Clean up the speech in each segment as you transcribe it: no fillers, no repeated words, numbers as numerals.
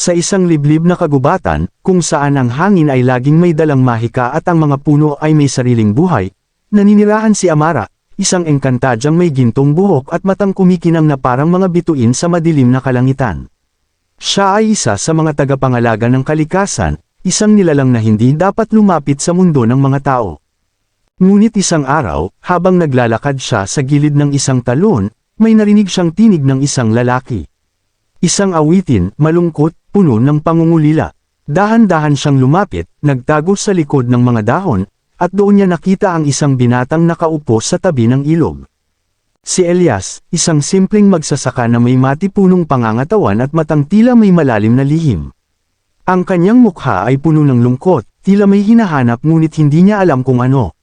Sa isang liblib na kagubatan, kung saan ang hangin ay laging may dalang mahika at ang mga puno ay may sariling buhay, naninirahan si Amara, isang engkantadyang may gintong buhok at matang kumikinang na parang mga bituin sa madilim na kalangitan. Siya ay isa sa mga tagapangalaga ng kalikasan, isang nilalang na hindi dapat lumapit sa mundo ng mga tao. Ngunit isang araw, habang naglalakad siya sa gilid ng isang talon, may narinig siyang tinig ng isang lalaki. Isang awitin, malungkot, puno ng pangungulila. Dahan-dahan siyang lumapit, nagtago sa likod ng mga dahon, at doon niya nakita ang isang binatang nakaupo sa tabi ng ilog. Si Elias, isang simpleng magsasaka na may matipunong pangangatawan at matang tila may malalim na lihim. Ang kanyang mukha ay puno ng lungkot, tila may hinahanap ngunit hindi niya alam kung ano.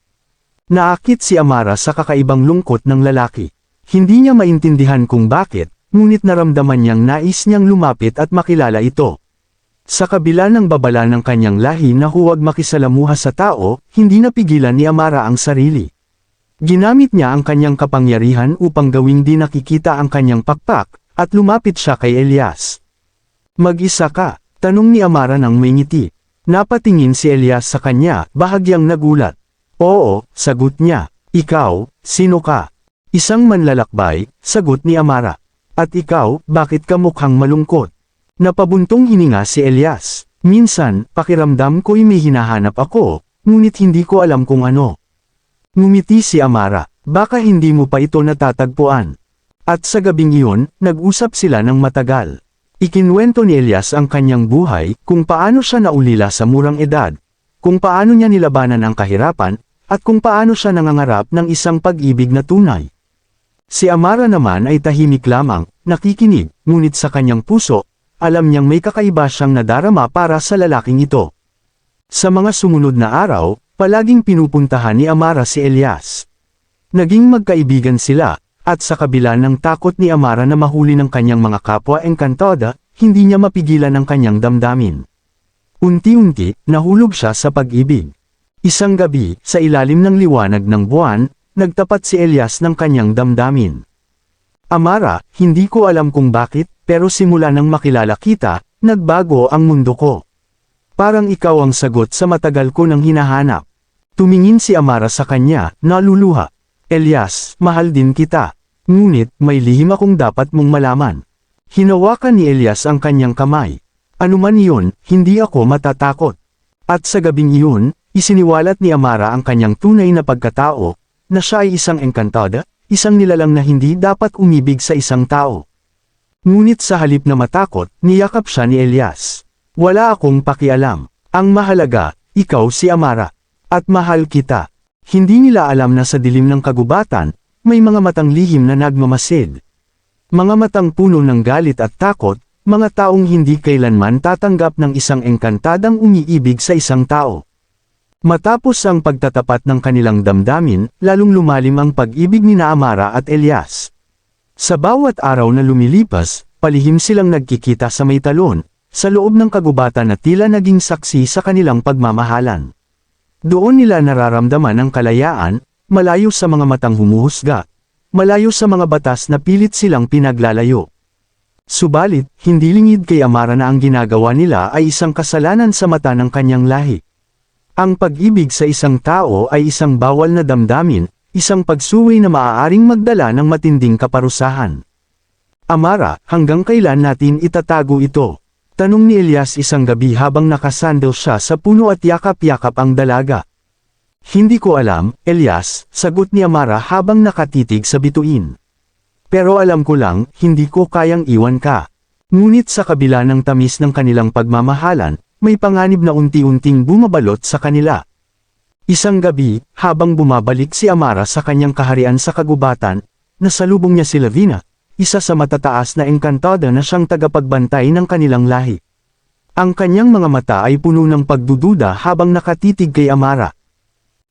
Naakit si Amara sa kakaibang lungkot ng lalaki. Hindi niya maintindihan kung bakit, ngunit naramdaman niyang nais niyang lumapit at makilala ito. Sa kabila ng babala ng kanyang lahi na huwag makisalamuha sa tao, hindi napigilan ni Amara ang sarili. Ginamit niya ang kanyang kapangyarihan upang gawing di nakikita ang kanyang pakpak, at lumapit siya kay Elias. "Mag-isa ka?" tanong ni Amara nang may ngiti. Napatingin si Elias sa kanya, bahagyang nagulat. "Oo," sagot niya. "Ikaw, sino ka?" "Isang manlalakbay," sagot ni Amara. "At ikaw, bakit ka mukhang malungkot?" Napabuntong hininga si Elias. "Minsan, pakiramdam ko'y may hinahanap ako, ngunit hindi ko alam kung ano." Ngumiti si Amara. "Baka hindi mo pa ito natatagpuan." At sa gabing iyon, nag-usap sila ng matagal. Ikinwento ni Elias ang kanyang buhay, kung paano siya naulila sa murang edad, kung paano niya nilabanan ang kahirapan, at kung paano siya nangangarap ng isang pag-ibig na tunay. Si Amara naman ay tahimik lamang, nakikinig, ngunit sa kanyang puso, alam niyang may kakaiba siyang nadarama para sa lalaking ito. Sa mga sumunod na araw, palaging pinupuntahan ni Amara si Elias. Naging magkaibigan sila, at sa kabila ng takot ni Amara na mahuli ng kanyang mga kapwa engkantada, hindi niya mapigilan ang kanyang damdamin. Unti-unti, nahulog siya sa pag-ibig. Isang gabi, sa ilalim ng liwanag ng buwan, nagtapat si Elias ng kanyang damdamin. "Amara, hindi ko alam kung bakit, pero simula nang makilala kita, nagbago ang mundo ko. Parang ikaw ang sagot sa matagal ko nang hinahanap." Tumingin si Amara sa kanya, naluluha. "Elias, mahal din kita. Ngunit, may lihim akong dapat mong malaman." Hinawakan ni Elias ang kanyang kamay. "Anuman iyon, hindi ako matatakot." At sa gabing iyon, isiniwalat ni Amara ang kanyang tunay na pagkatao, na siya ay isang engkantada, isang nilalang na hindi dapat umibig sa isang tao. Ngunit sa halip na matakot, niyakap siya ni Elias. "Wala akong pakialam. Ang mahalaga, ikaw si Amara. At mahal kita." Hindi nila alam na sa dilim ng kagubatan, may mga matang lihim na nagmamasid. Mga matang puno ng galit at takot, mga taong hindi kailanman tatanggap ng isang engkantadang umiibig sa isang tao. Matapos ang pagtatapat ng kanilang damdamin, lalong lumalim ang pag-ibig ni Amara at Elias. Sa bawat araw na lumilipas, palihim silang nagkikita sa may talon, sa loob ng kagubatan na tila naging saksi sa kanilang pagmamahalan. Doon nila nararamdaman ang kalayaan, malayo sa mga matang humuhusga, malayo sa mga batas na pilit silang pinaglalayo. Subalit, hindi lingid kay Amara na ang ginagawa nila ay isang kasalanan sa mata ng kanyang lahi. Ang pag-ibig sa isang tao ay isang bawal na damdamin, isang pagsuwi na maaaring magdala ng matinding kaparusahan. "Amara, hanggang kailan natin itatago ito?" tanong ni Elias isang gabi habang nakasandal siya sa puno at yakap-yakap ang dalaga. "Hindi ko alam, Elias," sagot ni Amara habang nakatitig sa bituin. "Pero alam ko lang, hindi ko kayang iwan ka." Ngunit sa kabila ng tamis ng kanilang pagmamahalan, may panganib na unti-unting bumabalot sa kanila. Isang gabi, habang bumabalik si Amara sa kanyang kaharian sa kagubatan, nasalubong niya si Lavina, isa sa matataas na engkantada na siyang tagapagbantay ng kanilang lahi. Ang kanyang mga mata ay puno ng pagdududa habang nakatitig kay Amara.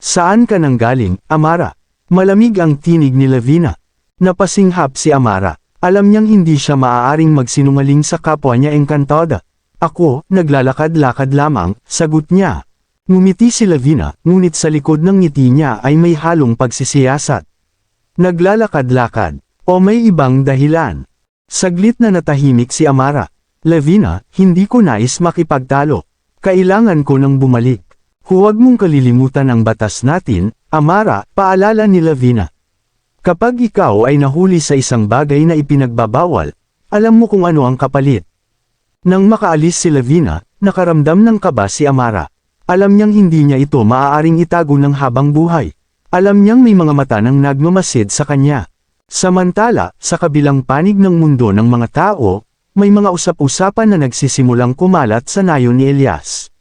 "Saan ka nang galing, Amara?" Malamig ang tinig ni Lavina. Napasinghap si Amara. Alam niyang hindi siya maaaring magsinungaling sa kapwa niya engkantada. "Ako, naglalakad-lakad lamang," sagot niya. Ngumiti si Lavina, ngunit sa likod ng ngiti niya ay may halong pagsisiyasat. "Naglalakad-lakad, o may ibang dahilan?" Saglit na natahimik si Amara. Lavina, hindi ko nais makipagtalo. Kailangan ko nang bumalik. Huwag mong kalilimutan ang batas natin, Amara, paalala ni Lavina. Kapag ikaw ay nahuli sa isang bagay na ipinagbabawal, alam mo kung ano ang kapalit. Nang makaalis si Lavina, nakaramdam ng kaba si Amara. Alam niyang hindi niya ito maaaring itago ng habang buhay. Alam niyang may mga mata nang nagmamasid sa kanya. Samantala, sa kabilang panig ng mundo ng mga tao, may mga usap-usapan na nagsisimulang kumalat sa nayon ni Elias.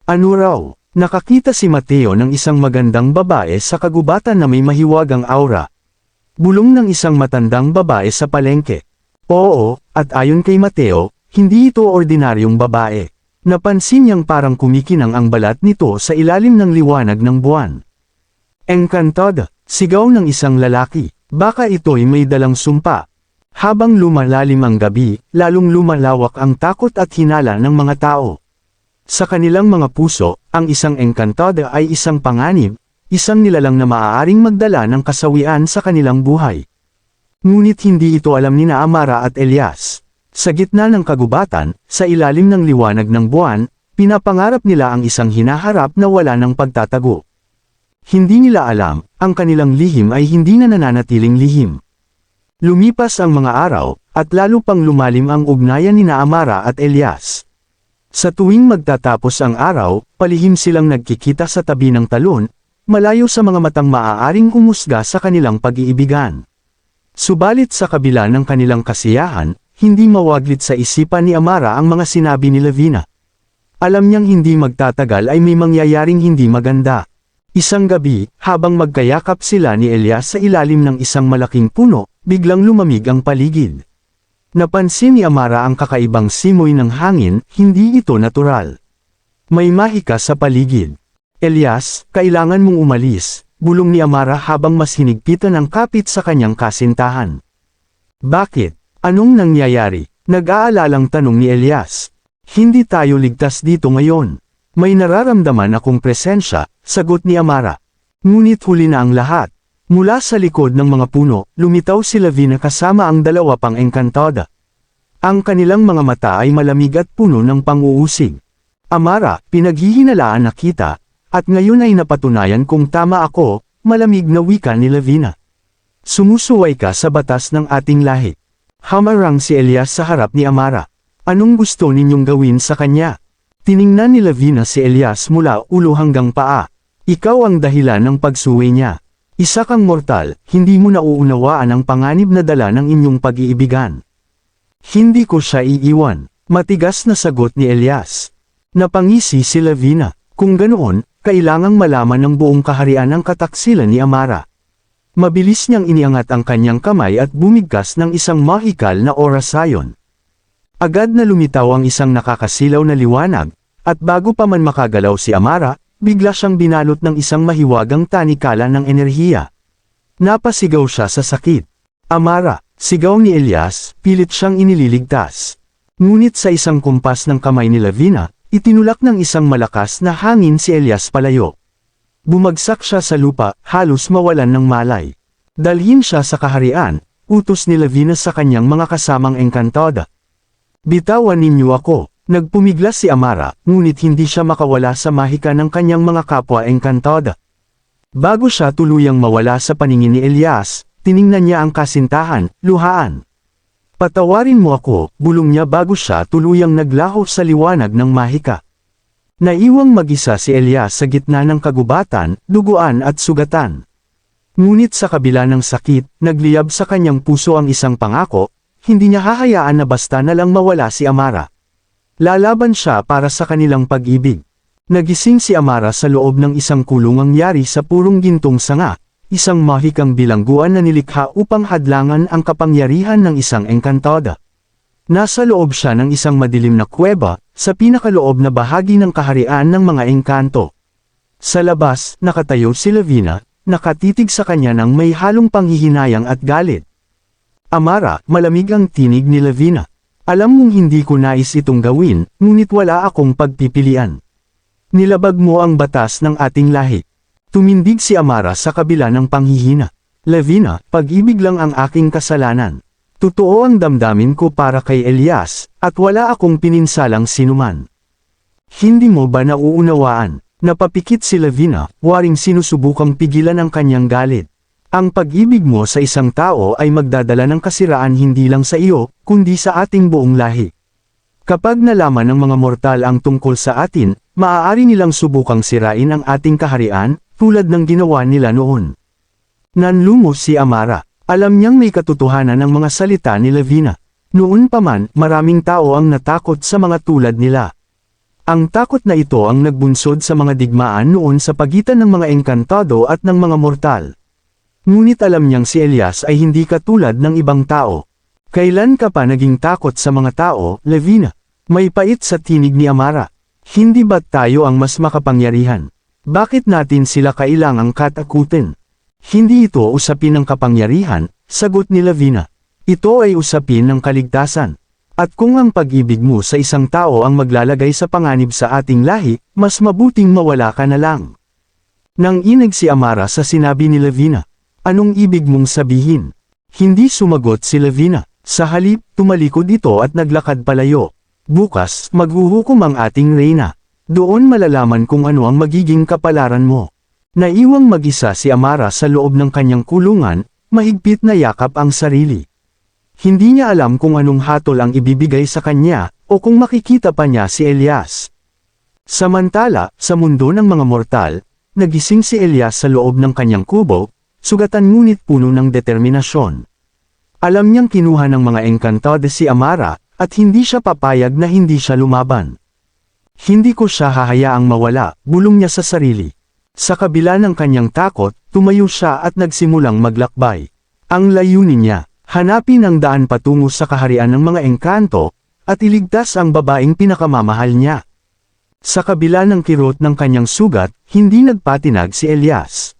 Ano raw? Nakakita si Mateo ng isang magandang babae sa kagubatan na may mahiwagang aura. Bulong ng isang matandang babae sa palengke. Oo, at ayon kay Mateo, hindi ito ordinaryong babae. Napansin niyang parang kumikinang ang balat nito sa ilalim ng liwanag ng buwan. Encantada, sigaw ng isang lalaki. Baka ito'y may dalang sumpa. Habang lumalalim ang gabi, lalong lumalawak ang takot at hinala ng mga tao. Sa kanilang mga puso, ang isang engkantada ay isang panganib, isang nilalang na maaaring magdala ng kasawian sa kanilang buhay. Ngunit hindi ito alam ni Amara at Elias. Sa gitna ng kagubatan, sa ilalim ng liwanag ng buwan, pinapangarap nila ang isang hinaharap na wala ng pagtatago. Hindi nila alam, ang kanilang lihim ay hindi na nananatiling lihim. Lumipas ang mga araw, at lalo pang lumalim ang ugnayan ni Amara at Elias. Sa tuwing magtatapos ang araw, palihim silang nagkikita sa tabi ng talon, malayo sa mga matang maaaring humusga sa kanilang pag-iibigan. Subalit sa kabila ng kanilang kasiyahan, hindi mawaglit sa isipan ni Amara ang mga sinabi ni Lavina. Alam niyang hindi magtatagal ay may mangyayaring hindi maganda. Isang gabi, habang magkayakap sila ni Elias sa ilalim ng isang malaking puno, biglang lumamig ang paligid. Napansin ni Amara ang kakaibang simoy ng hangin, hindi ito natural. May mahika sa paligid. Elias, kailangan mong umalis, bulong ni Amara habang mas hinigpitan ang kapit sa kanyang kasintahan. Bakit? Anong nangyayari? Nag-aalalang tanong ni Elias. Hindi tayo ligtas dito ngayon. May nararamdaman akong presensya, sagot ni Amara. Ngunit huli na ang lahat. Mula sa likod ng mga puno, lumitaw si Lavina kasama ang dalawa pang engkantada. Ang kanilang mga mata ay malamig at puno ng pang-uusig. Amara, pinaghihinalaan na kita, at ngayon ay napatunayan kung tama ako, malamig na wika ni Lavina. Sumusuway ka sa batas ng ating lahi. Hamarang si Elias sa harap ni Amara. Anong gusto ninyong gawin sa kanya? Tiningnan ni Lavina si Elias mula ulo hanggang paa. Ikaw ang dahilan ng pagsuwi niya. Isa kang mortal, hindi mo nauunawaan ang panganib na dala ng inyong pag-iibigan. Hindi ko siya iiwan, matigas na sagot ni Elias. Napangisi si Lavina. Kung ganoon, kailangang malaman ng buong kaharian ang kataksilan ni Amara. Mabilis niyang iniangat ang kanyang kamay at bumigkas ng isang mahikal na orasayon. Agad na lumitaw ang isang nakakasilaw na liwanag, at bago pa man makagalaw si Amara, bigla siyang binalot ng isang mahiwagang tanikala ng enerhiya. Napasigaw siya sa sakit. Amara, sigaw ni Elias, pilit siyang inililigtas. Ngunit sa isang kumpas ng kamay ni Lavina, itinulak ng isang malakas na hangin si Elias palayo. Bumagsak siya sa lupa, halos mawalan ng malay. Dalhin siya sa kaharian, utos ni Lavina sa kanyang mga kasamang engkantada. Bitawan ninyo ako. Nagpumiglas si Amara, ngunit hindi siya makawala sa mahika ng kanyang mga kapwa engkantada. Bago siya tuluyang mawala sa paningin ni Elias, tiningnan niya ang kasintahan, luhaan. Patawarin mo ako, bulong niya bago siya tuluyang naglaho sa liwanag ng mahika. Naiwang mag-isa si Elias sa gitna ng kagubatan, duguan at sugatan. Ngunit sa kabila ng sakit, nagliyab sa kanyang puso ang isang pangako, hindi niya hahayaan na basta na lang mawala si Amara. Lalaban siya para sa kanilang pag-ibig. Nagising si Amara sa loob ng isang kulungang yari sa purong gintong sanga, isang mahikang bilangguan na nilikha upang hadlangan ang kapangyarihan ng isang engkantada. Nasa loob siya ng isang madilim na kuweba, sa pinakaloob na bahagi ng kaharian ng mga engkanto. Sa labas, nakatayo si Lavina, nakatitig sa kanya ng may halong panghihinayang at galit. Amara, malamig ang tinig ni Lavina. Alam mong hindi ko nais itong gawin, ngunit wala akong pagpipilian. Nilabag mo ang batas ng ating lahi. Tumindig si Amara sa kabila ng panghihina. Lavina, pag-ibig lang ang aking kasalanan. Totoo ang damdamin ko para kay Elias, at wala akong pininsalang sinuman. Hindi mo ba nauunawaan? Napapikit si Lavina, waring sinusubukang pigilan ang kanyang galit. Ang pag-ibig mo sa isang tao ay magdadala ng kasiraan hindi lang sa iyo, kundi sa ating buong lahi. Kapag nalaman ng mga mortal ang tungkol sa atin, maaari nilang subukang sirain ang ating kaharian, tulad ng ginawa nila noon. Nanlumos si Amara. Alam niyang may katotohanan ng mga salita ni Lavina. Noon pa man, maraming tao ang natakot sa mga tulad nila. Ang takot na ito ang nagbunsod sa mga digmaan noon sa pagitan ng mga engkantado at ng mga mortal. Ngunit alam niyang si Elias ay hindi katulad ng ibang tao. Kailan ka pa naging takot sa mga tao, Lavina? May pait sa tinig ni Amara. Hindi ba't tayo ang mas makapangyarihan? Bakit natin sila kailangang katakutin? Hindi ito usapin ng kapangyarihan, sagot ni Lavina. Ito ay usapin ng kaligtasan. At kung ang pag-ibig mo sa isang tao ang maglalagay sa panganib sa ating lahi, mas mabuting mawala ka na lang. Nang inig si Amara sa sinabi ni Lavina, anong ibig mong sabihin? Hindi sumagot si Lavina. Sa halip, tumalikod ito at naglakad palayo. Bukas, maghuhukom ang ating reyna. Doon malalaman kung ano ang magiging kapalaran mo. Naiwang mag-isa si Amara sa loob ng kanyang kulungan, mahigpit na yakap ang sarili. Hindi niya alam kung anong hatol ang ibibigay sa kanya, o kung makikita pa niya si Elias. Samantala, sa mundo ng mga mortal, nagising si Elias sa loob ng kanyang kubo, sugatan ngunit puno ng determinasyon. Alam niyang kinuha ng mga engkantado si Amara, at hindi siya papayag na hindi siya lumaban. Hindi ko siya hahayaang mawala, bulong niya sa sarili. Sa kabila ng kanyang takot, tumayo siya at nagsimulang maglakbay. Ang layunin niya, hanapin ang daan patungo sa kaharian ng mga engkanto, at iligtas ang babaeng pinakamamahal niya. Sa kabila ng kirot ng kanyang sugat, hindi nagpatinag si Elias.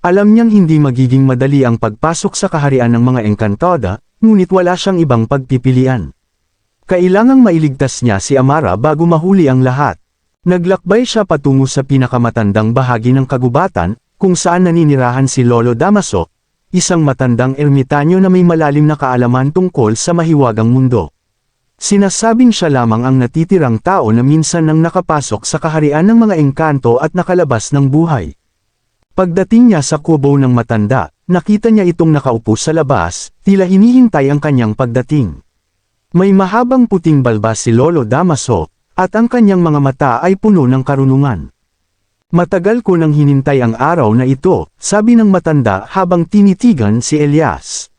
Alam niyang hindi magiging madali ang pagpasok sa kaharian ng mga engkantada, ngunit wala siyang ibang pagpipilian. Kailangang mailigtas niya si Amara bago mahuli ang lahat. Naglakbay siya patungo sa pinakamatandang bahagi ng kagubatan, kung saan naninirahan si Lolo Damaso, isang matandang ermitanyo na may malalim na kaalaman tungkol sa mahiwagang mundo. Sinasabing siya lamang ang natitirang tao na minsan nang nakapasok sa kaharian ng mga engkanto at nakalabas ng buhay. Pagdating niya sa kubo ng matanda, nakita niya itong nakaupo sa labas, tila hinihintay ang kanyang pagdating. May mahabang puting balbas si Lolo Damaso, at ang kanyang mga mata ay puno ng karunungan. Matagal ko nang hinintay ang araw na ito, sabi ng matanda habang tinitigan si Elias.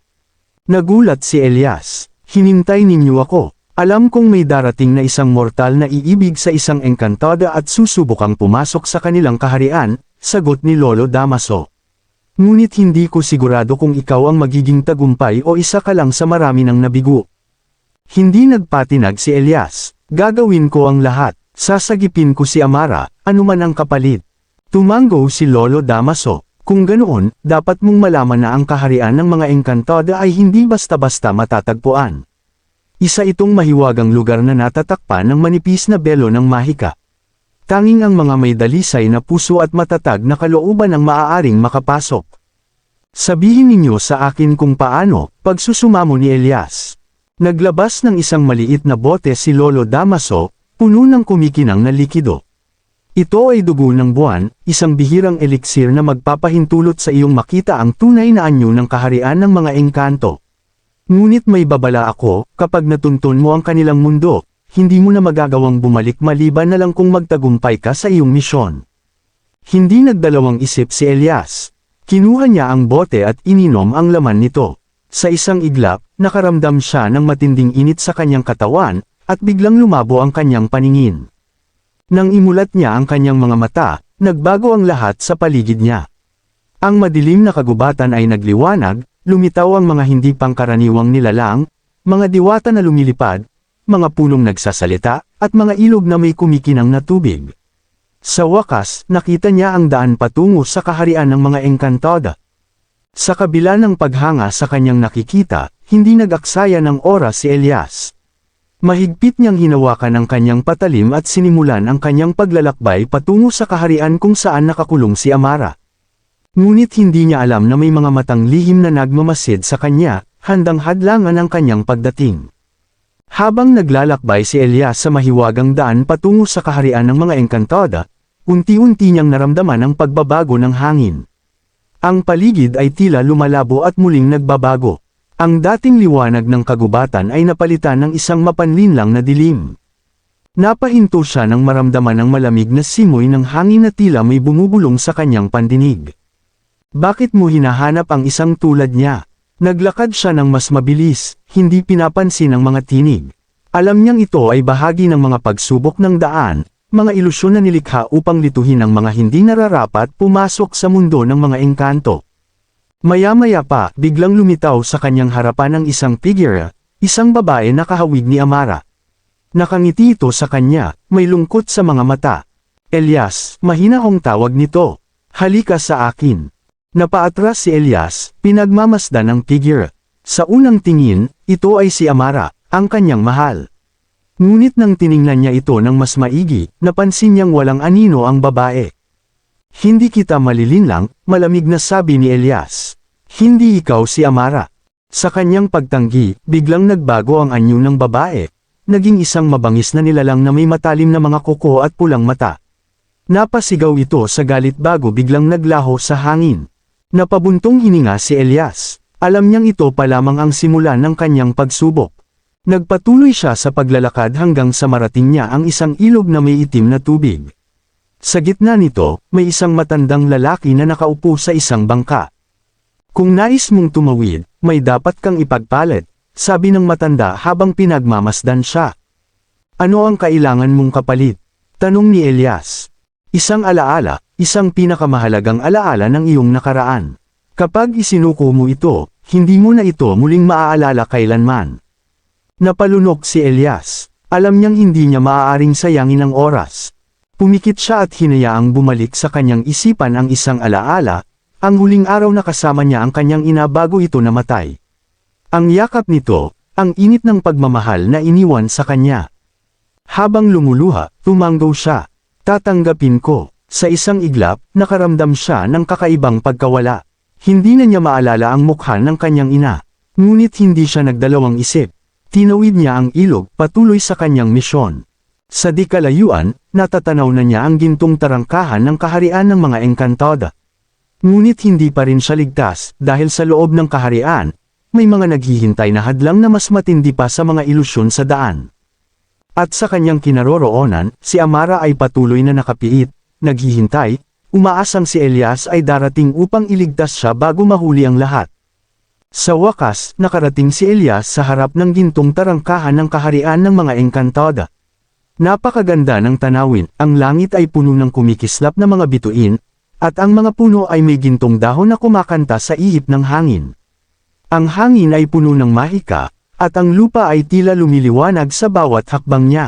Nagulat si Elias, hinintay ninyo ako. Alam kong may darating na isang mortal na iibig sa isang engkantada at susubukang pumasok sa kanilang kaharian, sagot ni Lolo Damaso. Ngunit hindi ko sigurado kung ikaw ang magiging tagumpay o isa ka lang sa marami ng nabigo. Hindi nagpatinag si Elias. Gagawin ko ang lahat, sasagipin ko si Amara, anuman ang kapalit. Tumango si Lolo Damaso. Kung ganoon, dapat mong malaman na ang kaharian ng mga engkantada ay hindi basta-basta matatagpuan. Isa itong mahiwagang lugar na natatakpan ng manipis na belo ng mahika. Tanging ang mga may dalisay na puso at matatag na kalooban ang maaaring makapasok. Sabihin ninyo sa akin kung paano, pagsusumamo ni Elias. Naglabas ng isang maliit na bote si Lolo Damaso, puno ng kumikinang na likido. Ito ay dugo ng buwan, isang bihirang eliksir na magpapahintulot sa iyong makita ang tunay na anyo ng kaharian ng mga engkanto. Ngunit may babala ako, kapag natuntun mo ang kanilang mundo, hindi mo na magagawang bumalik maliban na lang kung magtagumpay ka sa iyong misyon. Hindi nagdalawang isip si Elias. Kinuha niya ang bote at ininom ang laman nito. Sa isang iglap, nakaramdam siya ng matinding init sa kanyang katawan, at biglang lumabo ang kanyang paningin. Nang imulat niya ang kanyang mga mata, nagbago ang lahat sa paligid niya. Ang madilim na kagubatan ay nagliwanag, lumitaw ang mga hindi pangkaraniwang nilalang, mga diwata na lumilipad, mga punong nagsasalita, at mga ilog na may kumikinang na tubig. Sa wakas, nakita niya ang daan patungo sa kaharian ng mga engkantada. Sa kabila ng paghanga sa kanyang nakikita, hindi nag-aksaya ng oras si Elias. Mahigpit niyang hinawakan ang kanyang patalim at sinimulan ang kanyang paglalakbay patungo sa kaharian kung saan nakakulong si Amara. Ngunit hindi niya alam na may mga matang lihim na nagmamasid sa kanya, handang hadlangan ang kanyang pagdating. Habang naglalakbay si Elias sa mahiwagang daan patungo sa kaharian ng mga Encantada, unti-unti niyang naramdaman ang pagbabago ng hangin. Ang paligid ay tila lumalabo at muling nagbabago. Ang dating liwanag ng kagubatan ay napalitan ng isang mapanlinlang na dilim. Napahinto siya nang maramdaman ang malamig na simoy ng hangin na tila may bumubulong sa kanyang pandinig. Bakit mo hinahanap ang isang tulad niya? Naglakad siya ng mas mabilis, hindi pinapansin ang mga tinig. Alam niyang ito ay bahagi ng mga pagsubok ng daan, mga ilusyon na nilikha upang lituhin ang mga hindi nararapat pumasok sa mundo ng mga engkanto. Maya-maya pa, biglang lumitaw sa kanyang harapan ang isang figure, isang babae na kahawig ni Amara. Nakangiti ito sa kanya, may lungkot sa mga mata. Elias, mahinahong tawag nito. Halika sa akin. Napaatras si Elias, pinagmamasdan ng figure. Sa unang tingin, ito ay si Amara, ang kanyang mahal. Ngunit nang tiningnan niya ito ng mas maigi, napansin niyang walang anino ang babae. Hindi kita malilinlang, malamig na sabi ni Elias. Hindi ikaw si Amara. Sa kanyang pagtanggi, biglang nagbago ang anyo ng babae. Naging isang mabangis na nilalang na may matalim na mga kuko at pulang mata. Napasigaw ito sa galit bago biglang naglaho sa hangin. Napabuntong hininga si Elias. Alam niyang ito pa lamang ang simula ng kanyang pagsubok. Nagpatuloy siya sa paglalakad hanggang sa marating niya ang isang ilog na may itim na tubig. Sa gitna nito, may isang matandang lalaki na nakaupo sa isang bangka. Kung nais mong tumawid, may dapat kang ipagpalit, sabi ng matanda habang pinagmamasdan siya. Ano ang kailangan mong kapalit? Tanong ni Elias. Isang alaala, isang pinakamahalagang alaala ng iyong nakaraan. Kapag isinuko mo ito, hindi mo na ito muling maaalala kailanman. Napalunok si Elias. Alam niyang hindi niya maaaring sayangin ang oras. Pumikit siya at hinayaang bumalik sa kanyang isipan ang isang alaala, ang huling araw na kasama niya ang kanyang ina bago ito namatay. Ang yakap nito, ang init ng pagmamahal na iniwan sa kanya. Habang lumuluha, tumanggaw siya. Tatanggapin ko. Sa isang iglap, nakaramdam siya ng kakaibang pagkawala. Hindi na niya maalala ang mukha ng kanyang ina. Ngunit hindi siya nagdalawang isip. Tinawid niya ang ilog patuloy sa kanyang misyon. Sa di kalayuan, natatanaw na niya ang gintong tarangkahan ng kaharian ng mga Encantada. Ngunit hindi pa rin siya ligtas dahil sa loob ng kaharian, may mga naghihintay na hadlang na mas matindi pa sa mga ilusyon sa daan. At sa kanyang kinaroroonan, si Amara ay patuloy na nakapiit, naghihintay, umaasang si Elias ay darating upang iligtas siya bago mahuli ang lahat. Sa wakas, nakarating si Elias sa harap ng gintong tarangkahan ng kaharian ng mga Encantada. Napakaganda ng tanawin, ang langit ay puno ng kumikislap na mga bituin, at ang mga puno ay may gintong dahon na kumakanta sa ihip ng hangin. Ang hangin ay puno ng mahika, at ang lupa ay tila lumiliwanag sa bawat hakbang niya.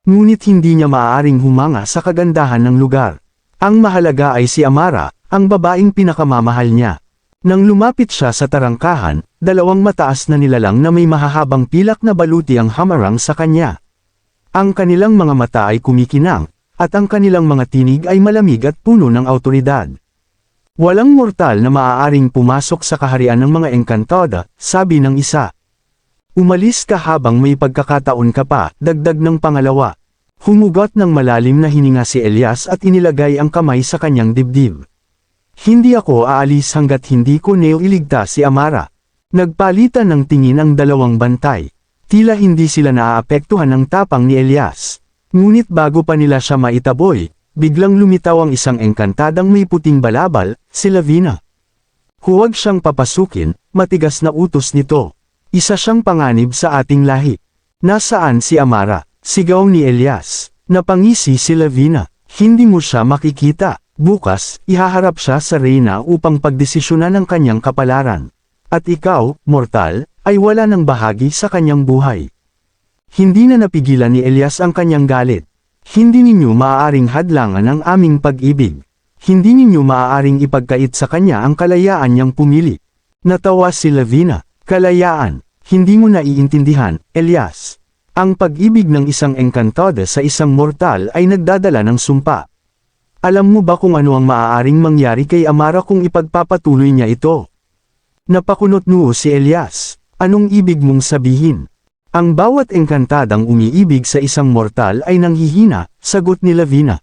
Ngunit hindi niya maaaring humanga sa kagandahan ng lugar. Ang mahalaga ay si Amara, ang babaeng pinakamamahal niya. Nang lumapit siya sa tarangkahan, dalawang mataas na nilalang na may mahahabang pilak na baluti ang hamarang sa kanya. Ang kanilang mga mata ay kumikinang, at ang kanilang mga tinig ay malamig at puno ng awtoridad. Walang mortal na maaaring pumasok sa kaharian ng mga Encantada, sabi ng isa. Umalis ka habang may pagkakataon ka pa, dagdag ng pangalawa. Humugot ng malalim na hininga si Elias at inilagay ang kamay sa kanyang dibdib. Hindi ako aalis hanggat hindi ko iligtas si Amara. Nagpalitan ng tingin ang dalawang bantay. Tila hindi sila naaapektuhan ng tapang ni Elias. Ngunit bago pa nila siya maitaboy, biglang lumitaw ang isang engkantadang may puting balabal, si Lavina. Huwag siyang papasukin, matigas na utos nito. Isa siyang panganib sa ating lahi. Nasaan si Amara? Sigaw ni Elias. Napangisi si Lavina. Hindi mo siya makikita. Bukas, ihaharap siya sa reyna upang pagdesisyonan ng kanyang kapalaran. At ikaw, mortal, ay wala ng bahagi sa kanyang buhay. Hindi na napigilan ni Elias ang kanyang galit. Hindi ninyo maaaring hadlangan ang aming pag-ibig. Hindi ninyo maaaring ipagkait sa kanya ang kalayaan niyang pumili. Natawa si Lavina. Kalayaan. Hindi mo naiintindihan, Elias. Ang pag-ibig ng isang engkantada sa isang mortal ay nagdadala ng sumpa. Alam mo ba kung ano ang maaaring mangyari kay Amara kung ipagpapatuloy niya ito? Napakunot noo si Elias. Anong ibig mong sabihin? Ang bawat engkantadang umiibig sa isang mortal ay nanghihina, sagot ni Lavina.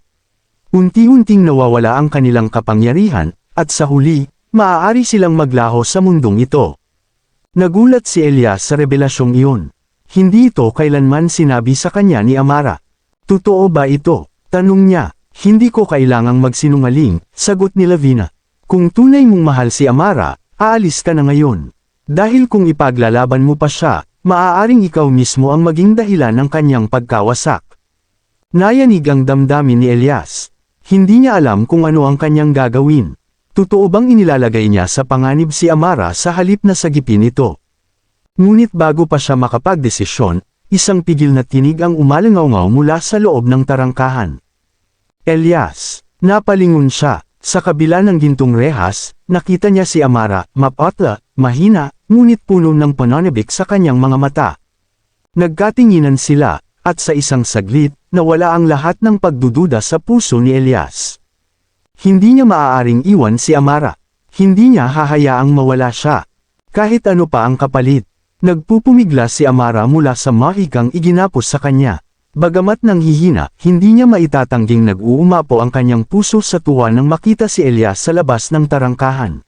Unti-unting nawawala ang kanilang kapangyarihan, at sa huli, maaari silang maglaho sa mundong ito. Nagulat si Elias sa revelasyong iyon. Hindi ito kailanman sinabi sa kanya ni Amara. Totoo ba ito? Tanong niya. Hindi ko kailangang magsinungaling, sagot ni Lavina. Kung tunay mong mahal si Amara, aalis ka na ngayon. Dahil kung ipaglalaban mo pa siya, maaaring ikaw mismo ang maging dahilan ng kanyang pagkawasak. Nayanig ang damdamin ni Elias. Hindi niya alam kung ano ang kanyang gagawin. Totoo bang inilalagay niya sa panganib si Amara sa halip na sagipin ito? Ngunit bago pa siya makapagdesisyon, isang pigil na tinig ang umalangaw mula sa loob ng tarangkahan. Elias, napalingon siya. Sa kabila ng gintong rehas, nakita niya si Amara, mapatla, mahina, ngunit puno ng pananabik sa kanyang mga mata. Nagkatinginan sila, at sa isang saglit, nawala ang lahat ng pagdududa sa puso ni Elias. Hindi niya maaaring iwan si Amara. Hindi niya hahayaang mawala siya. Kahit ano pa ang kapalit. Nagpupumigla si Amara mula sa mahikang iginapos sa kanya. Bagamat nanghihina, hindi niya maitatangging nag-uumapo ang kanyang puso sa tuwa nang makita si Elias sa labas ng tarangkahan.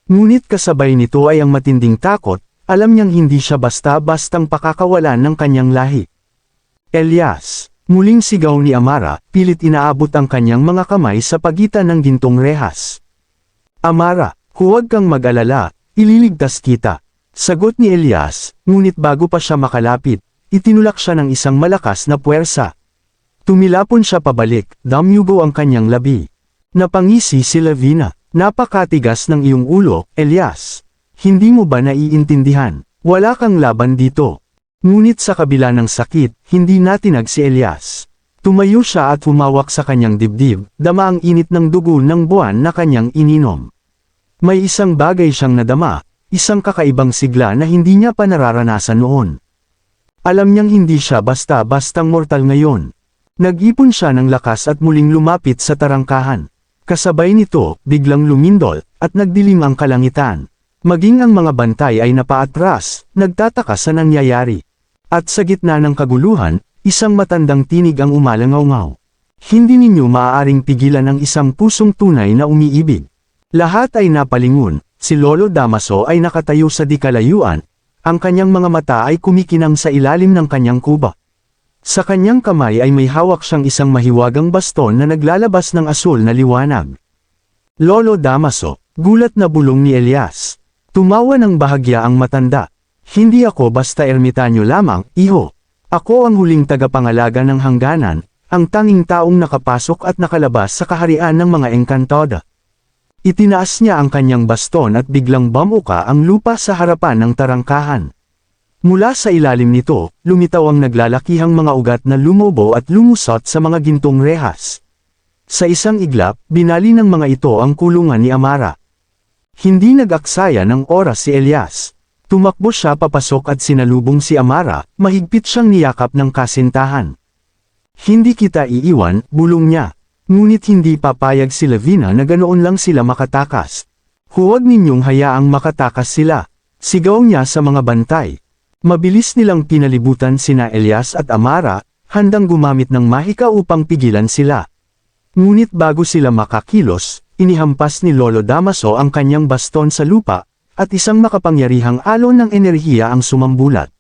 Ngunit kasabay nito ay ang matinding takot, alam niyang hindi siya basta-bastang pakakawalan ng kanyang lahi. Elias, muling sigaw ni Amara, pilit inaabot ang kanyang mga kamay sa pagitan ng gintong rehas. Amara, huwag kang mag-alala, ililigtas kita. Sagot ni Elias, ngunit bago pa siya makalapit, itinulak siya ng isang malakas na puwersa. Tumilapon siya pabalik, damyugo ang kanyang labi. Napangisi si Lavina, napakatigas ng iyong ulo, Elias. Hindi mo ba naiintindihan? Wala kang laban dito. Ngunit sa kabila ng sakit, hindi natinag si Elias. Tumayo siya at humawak sa kanyang dibdib, dama ang init ng dugo ng buwan na kanyang ininom. May isang bagay siyang nadama, isang kakaibang sigla na hindi niya pa nararanasan noon. Alam niyang hindi siya basta-bastang mortal ngayon. Nag-ipon siya ng lakas at muling lumapit sa tarangkahan. Kasabay nito, biglang lumindol, at nagdilim ang kalangitan. Maging ang mga bantay ay napaatras, nagtataka sa nangyayari. At sa gitna ng kaguluhan, isang matandang tinig ang umalangaw-ngaw. Hindi ninyo maaaring pigilan ang isang pusong tunay na umiibig. Lahat ay napalingon, si Lolo Damaso ay nakatayo sa di kalayuan. Ang kanyang mga mata ay kumikinang sa ilalim ng kanyang kuba. Sa kanyang kamay ay may hawak siyang isang mahiwagang baston na naglalabas ng asul na liwanag. Lolo Damaso, gulat na bulong ni Elias. Tumawa ng bahagya ang matanda. Hindi ako basta ermitanyo lamang, iho. Ako ang huling tagapangalaga ng hangganan, ang tanging taong nakapasok at nakalabas sa kaharian ng mga engkantada. Itinaas niya ang kanyang baston at biglang bamuka ang lupa sa harapan ng tarangkahan. Mula sa ilalim nito, lumitaw ang naglalakihang mga ugat na lumobo at lumusot sa mga gintong rehas. Sa isang iglap, binali ng mga ito ang kulungan ni Amara. Hindi nag-aksaya ng oras si Elias. Tumakbo siya papasok at sinalubong si Amara, mahigpit siyang niyakap ng kasintahan. Hindi kita iiwan, bulong niya. Ngunit hindi papayag si Lavina na ganoon lang sila makatakas. Huwag ninyong hayaang makatakas sila. Sigaw niya sa mga bantay. Mabilis nilang pinalibutan sina Elias at Amara, handang gumamit ng mahika upang pigilan sila. Ngunit bago sila makakilos, inihampas ni Lolo Damaso ang kanyang baston sa lupa, at isang makapangyarihang alon ng enerhiya ang sumambulat.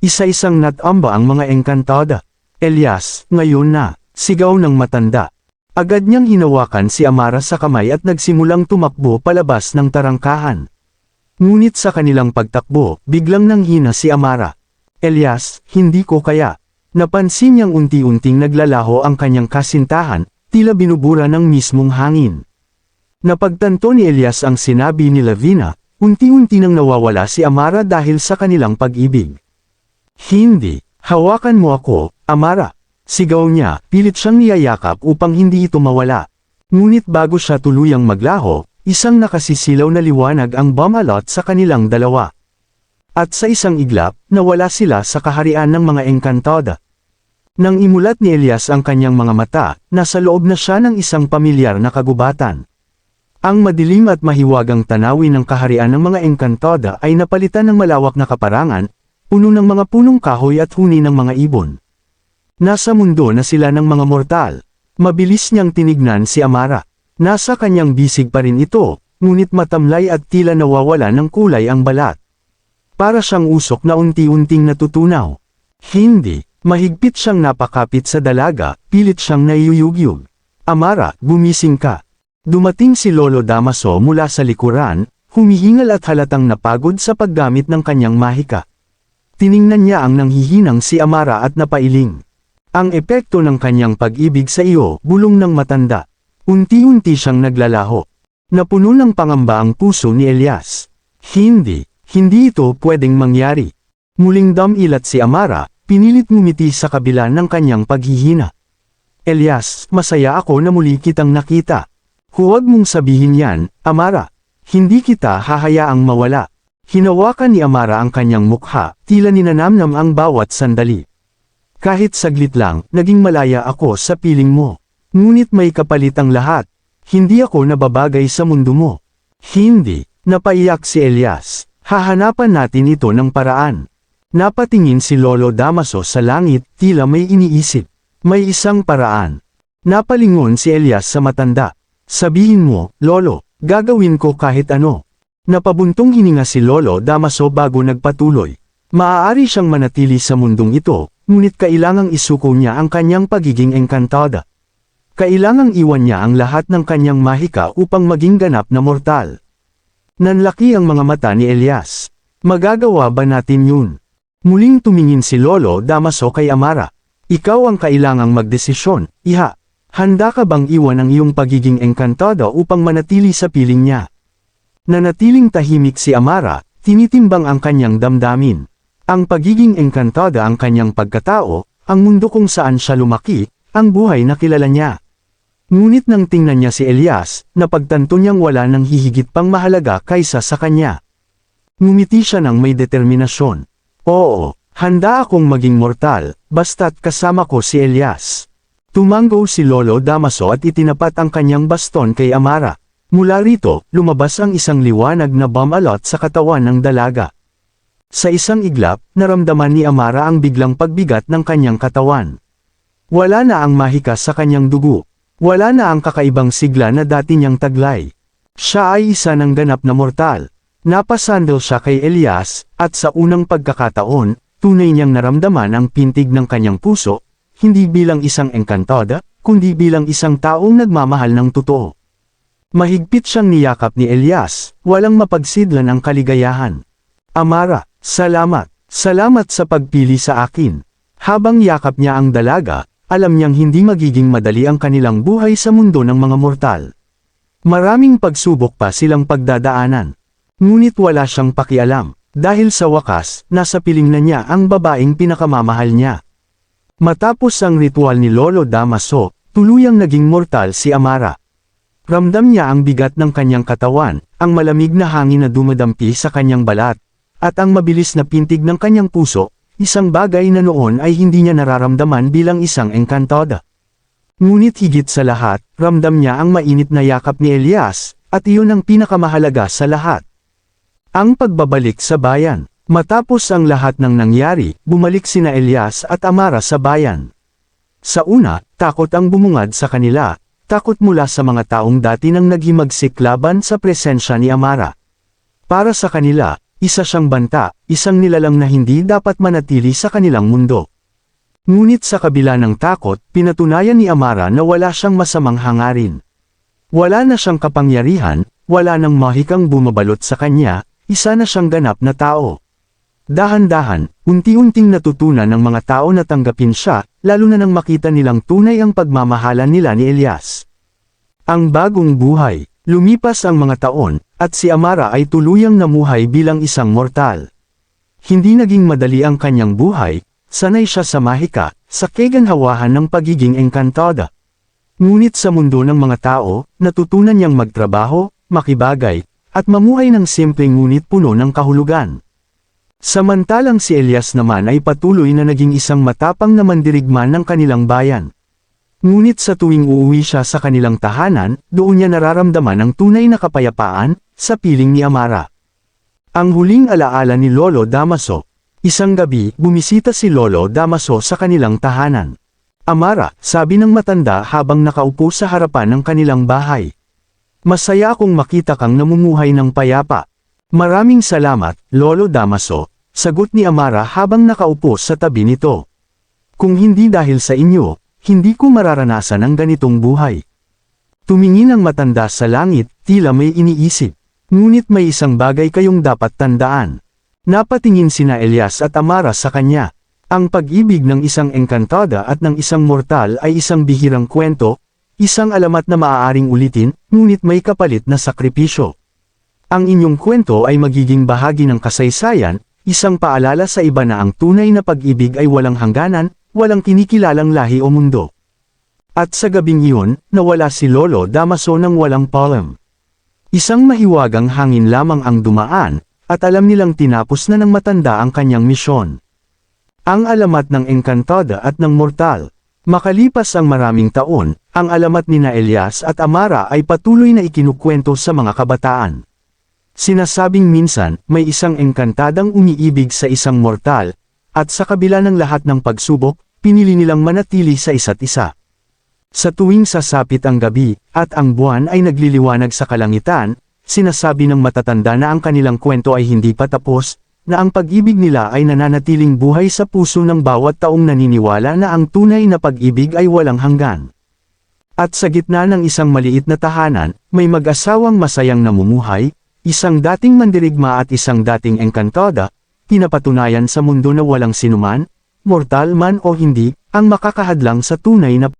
Isa-isang natamba ang mga engkantada. Elias, ngayon na, sigaw ng matanda. Agad niyang hinawakan si Amara sa kamay at nagsimulang tumakbo palabas ng tarangkahan. Ngunit sa kanilang pagtakbo, biglang nanghina si Amara. Elias, hindi ko kaya. Napansin niyang unti-unting naglalaho ang kanyang kasintahan, tila binubura ng mismong hangin. Napagtanto ni Elias ang sinabi ni Lavina, unti-unti nang nawawala si Amara dahil sa kanilang pag-ibig. Hindi, hawakan mo ako, Amara. Sigaw niya, pilit siyang niyayakap upang hindi ito mawala. Ngunit bago siya tuluyang maglaho, isang nakasisilaw na liwanag ang bumalot sa kanilang dalawa. At sa isang iglap, nawala sila sa kaharian ng mga engkantada. Nang imulat ni Elias ang kanyang mga mata, nasa loob na siya ng isang pamilyar na kagubatan. Ang madilim at mahiwagang tanawin ng kaharian ng mga Encantada ay napalitan ng malawak na kaparangan, puno ng mga punong kahoy at huni ng mga ibon. Nasa mundo na sila ng mga mortal. Mabilis niyang tinignan si Amara. Nasa kanyang bisig pa rin ito, ngunit matamlay at tila nawawala ng kulay ang balat. Para siyang usok na unti-unting natutunaw. Hindi, mahigpit siyang napakapit sa dalaga, pilit siyang naiyuyugyug. Amara, gumising ka. Dumating si Lolo Damaso mula sa likuran, humihingal at halatang napagod sa paggamit ng kanyang mahika. Tiningnan niya ang nanghihinang si Amara at napailing. Ang epekto ng kanyang pag-ibig sa iyo, bulong ng matanda. Unti-unti siyang naglalaho. Napuno ng pangamba ang puso ni Elias. Hindi ito pwedeng mangyari. Muling damilat si Amara, pinilit ngumiti sa kabila ng kanyang paghihina. Elias, masaya ako na muli kitang nakita. Huwag mong sabihin yan, Amara. Hindi kita hahayaang mawala. Hinawakan ni Amara ang kanyang mukha, tila ninanamnam ang bawat sandali. Kahit saglit lang, naging malaya ako sa piling mo. Ngunit may kapalit ang lahat. Hindi ako nababagay sa mundo mo. Hindi, napaiyak si Elias. Hahanapan natin ito ng paraan. Napatingin si Lolo Damaso sa langit, tila may iniisip. May isang paraan. Napalingon si Elias sa matanda. Sabihin mo, Lolo, gagawin ko kahit ano. Napabuntong hininga si Lolo Damaso bago nagpatuloy. Maaari siyang manatili sa mundong ito, ngunit kailangang isuko niya ang kanyang pagiging Encantada. Kailangang iwan niya ang lahat ng kanyang mahika upang maging ganap na mortal. Nanlaki ang mga mata ni Elias. Magagawa ba natin yun? Muling tumingin si Lolo Damaso kay Amara. Ikaw ang kailangang magdesisyon, iha. Handa ka bang iwan ang iyong pagiging Encantada upang manatili sa piling niya? Nanatiling tahimik si Amara, tinitimbang ang kanyang damdamin. Ang pagiging Encantada ang kanyang pagkatao, ang mundo kung saan siya lumaki, ang buhay na kilala niya. Ngunit nang tingnan niya si Elias, napagtanto niyang wala nang hihigit pang mahalaga kaysa sa kanya. Ngumiti siya ng may determinasyon. Oo, handa akong maging mortal, basta't kasama ko si Elias. Tumango si Lolo Damaso at itinapat ang kanyang baston kay Amara. Mula rito, lumabas ang isang liwanag na bumalot sa katawan ng dalaga. Sa isang iglap, naramdaman ni Amara ang biglang pagbigat ng kanyang katawan. Wala na ang mahika sa kanyang dugo. Wala na ang kakaibang sigla na dati niyang taglay. Siya ay isa ng ganap na mortal. Napasandal siya kay Elias, at sa unang pagkakataon, tunay niyang naramdaman ang pintig ng kanyang puso, hindi bilang isang Encantada, kundi bilang isang taong nagmamahal ng totoo. Mahigpit siyang niyakap ni Elias, walang mapagsidlan ang kaligayahan. Amara, salamat. Salamat sa pagpili sa akin. Habang yakap niya ang dalaga, alam niyang hindi magiging madali ang kanilang buhay sa mundo ng mga mortal. Maraming pagsubok pa silang pagdadaanan. Ngunit wala siyang pakialam, dahil sa wakas, nasa piling na niya ang babaeng pinakamamahal niya. Matapos ang ritual ni Lolo Damaso, tuluyang naging mortal si Amara. Ramdam niya ang bigat ng kanyang katawan, ang malamig na hangin na dumadampi sa kanyang balat, at ang mabilis na pintig ng kanyang puso, isang bagay na noon ay hindi niya nararamdaman bilang isang Encantada. Ngunit higit sa lahat, ramdam niya ang mainit na yakap ni Elias, at iyon ang pinakamahalaga sa lahat. Ang pagbabalik sa bayan. Matapos ang lahat ng nangyari, bumalik sina Elias at Amara sa bayan. Sa una, takot ang bumungad sa kanila, takot mula sa mga taong dati nang naghimagsik laban sa presensya ni Amara. Para sa kanila, isa siyang banta, isang nilalang na hindi dapat manatili sa kanilang mundo. Ngunit sa kabila ng takot, pinatunayan ni Amara na wala siyang masamang hangarin. Wala na siyang kapangyarihan, wala nang mahikang bumabalot sa kanya, isa na siyang ganap na tao. Dahan-dahan, unti-unting natutunan ng mga tao na tanggapin siya, lalo na nang makita nilang tunay ang pagmamahalan nila ni Elias. Ang bagong buhay, lumipas ang mga taon, at si Amara ay tuluyang namuhay bilang isang mortal. Hindi naging madali ang kanyang buhay, sanay siya sa mahika, sa kaganhawahan ng pagiging Encantada. Ngunit sa mundo ng mga tao, natutunan niyang magtrabaho, makibagay, at mamuhay ng simpleng ngunit puno ng kahulugan. Samantalang si Elias naman ay patuloy na naging isang matapang na mandirigma ng kanilang bayan. Ngunit sa tuwing uuwi siya sa kanilang tahanan, doon niya nararamdaman ang tunay na kapayapaan, sa piling ni Amara. Ang huling alaala ni Lolo Damaso. Isang gabi, bumisita si Lolo Damaso sa kanilang tahanan. Amara, sabi ng matanda habang nakaupo sa harapan ng kanilang bahay. Masaya akong makita kang namumuhay ng payapa. Maraming salamat, Lolo Damaso, sagot ni Amara habang nakaupo sa tabi nito. Kung hindi dahil sa inyo, hindi ko mararanasan ang ganitong buhay. Tumingin ang matanda sa langit, tila may iniisip. Ngunit may isang bagay kayong dapat tandaan. Napatingin sina Elias at Amara sa kanya. Ang pag-ibig ng isang engkantada at ng isang mortal ay isang bihirang kwento, isang alamat na maaaring ulitin, ngunit may kapalit na sakripisyo. Ang inyong kwento ay magiging bahagi ng kasaysayan, isang paalala sa iba na ang tunay na pag-ibig ay walang hangganan, walang kinikilalang lahi o mundo. At sa gabing iyon, nawala si Lolo Damaso ng walang palem. Isang mahiwagang hangin lamang ang dumaan, at alam nilang tinapos na ng matanda ang kanyang misyon. Ang alamat ng engkantada at ng mortal. Makalipas ang maraming taon, ang alamat nina Elias at Amara ay patuloy na ikinukwento sa mga kabataan. Sinasabing minsan, may isang engkantadang umiibig sa isang mortal, at sa kabila ng lahat ng pagsubok, pinili nilang manatili sa isa't isa. Sa tuwing sasapit ang gabi, at ang buwan ay nagliliwanag sa kalangitan, sinasabi ng matatanda na ang kanilang kwento ay hindi pa tapos, na ang pag-ibig nila ay nananatiling buhay sa puso ng bawat taong naniniwala na ang tunay na pag-ibig ay walang hanggan. At sa gitna ng isang maliit na tahanan, may mag-asawang masayang namumuhay, isang dating mandirigma at isang dating engkantada, pinapatunayan sa mundo na walang sinuman, mortal man o hindi, ang makakahadlang sa tunay na